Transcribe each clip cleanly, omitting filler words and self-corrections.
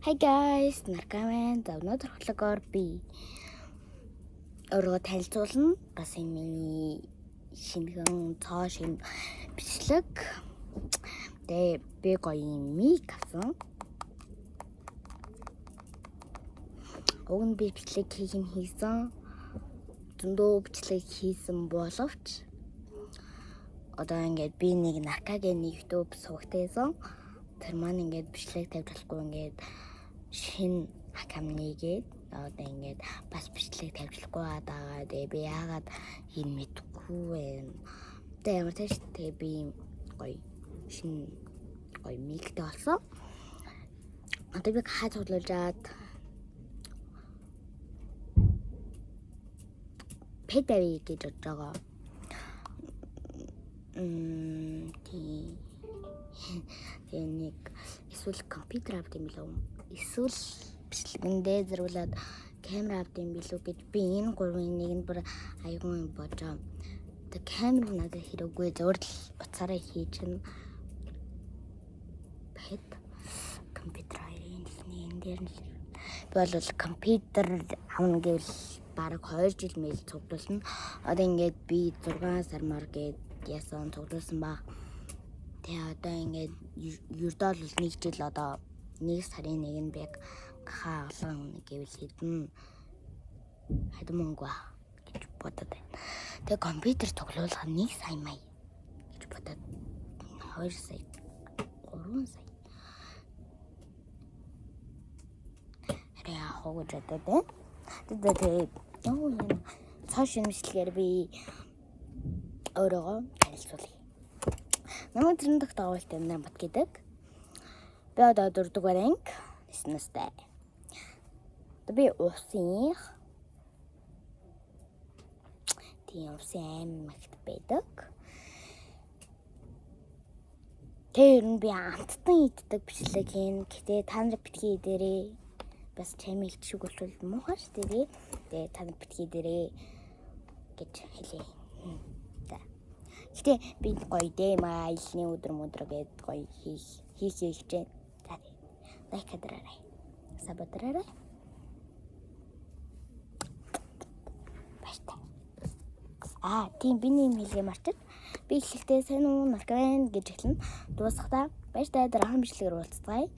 Hi guys, наркамын өнөөдөр хөлөгөөр би өөрөө танилцуулна. Бас миний шингэн цоо шин бичлэг. Тэгээ би гоё мик авсан. Уг нь би бичлэг хийсэн. Зөндөө бичлэг хийсэн боловч одоо ингээд би нэг наркагийн YouTube суугтайсан. Тэр маань ингээд бичлэг тавьж болохгүй ингээд шин хакам нэгээд одоо ингээд бас бичлэг тавьж болохгүй байгаа. Тэгээ би яагаад ийм мэдгүй вэ? Тэгээ ямар ч тэгээ би гоё шин гоё миктэй болсон. Одоо би хаа цуглуулжаад педави гэж бодож байгаа. Тэгээ нэг эсвэл компьютер авт юм билүү? Эсвэл бичлэгэндээ зэрүүлээд камера авт юм билүү гэж би энэ гурвын нэгэнд бүр аягүй бодож. Тэгээ камер надад хэрэггүй зөвөр л уцаараа хийчихнэ. Бэт компьютер энэ дээр нь би бол компьютер авна гэвэл бараг 2 жил мэйл цуглуулна. Одоо ингээд би 6 сар мар гээд ясан цуглуулсан баг. Тэгээ одоо ингээд ердөө л 1 жил одоо 1 сарын 1-нд би хаалган гэвэл хэдэн мөнгө гэж бодод байна. Тэгээ компьютер цуглуулах 1 сая мая гэж бодод 2 сая 3 сая яах вэ гэж бодод байна. Тэгээ цоо шин бичлэгээр би өөрийгөө танилцуулъя. Намайг тэрэн дэх дагуулт юмнаар бат гэдэг. Би одоо 4 дугаар анги 9 настай. Би усын аймагт байдаг. Тэр нь би амттан иддэг бичлэг хийн. Гэтэ та нар битгий дээрээ бас чамиг шиг болвол муухай ш тэгээ. Тэгээ та нар битгий дээрээ гэж хэлээ. Гэтэ би гоё дэмаа илний өдөр гээд гоё хийх гэж байна. Лайк дараарай. Саботраарай. Баяртай. Тийм би нэм хэлгээ марчид. Би эхлэхдээ сайн уу наркоман гэж эхэлнэ. Дуусахдаа баяртай дараагийн бичлэгээр уулзцгаая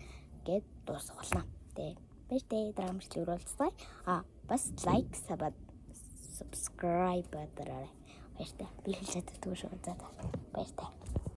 гэд дуусгах болно. Тэгээ баяртай дараагийн бичлэгээр уулзцгаая. Бас лайк, subscribe дараарай. Баяртай. Би хэлээд өгдөг шүү. За баяртай.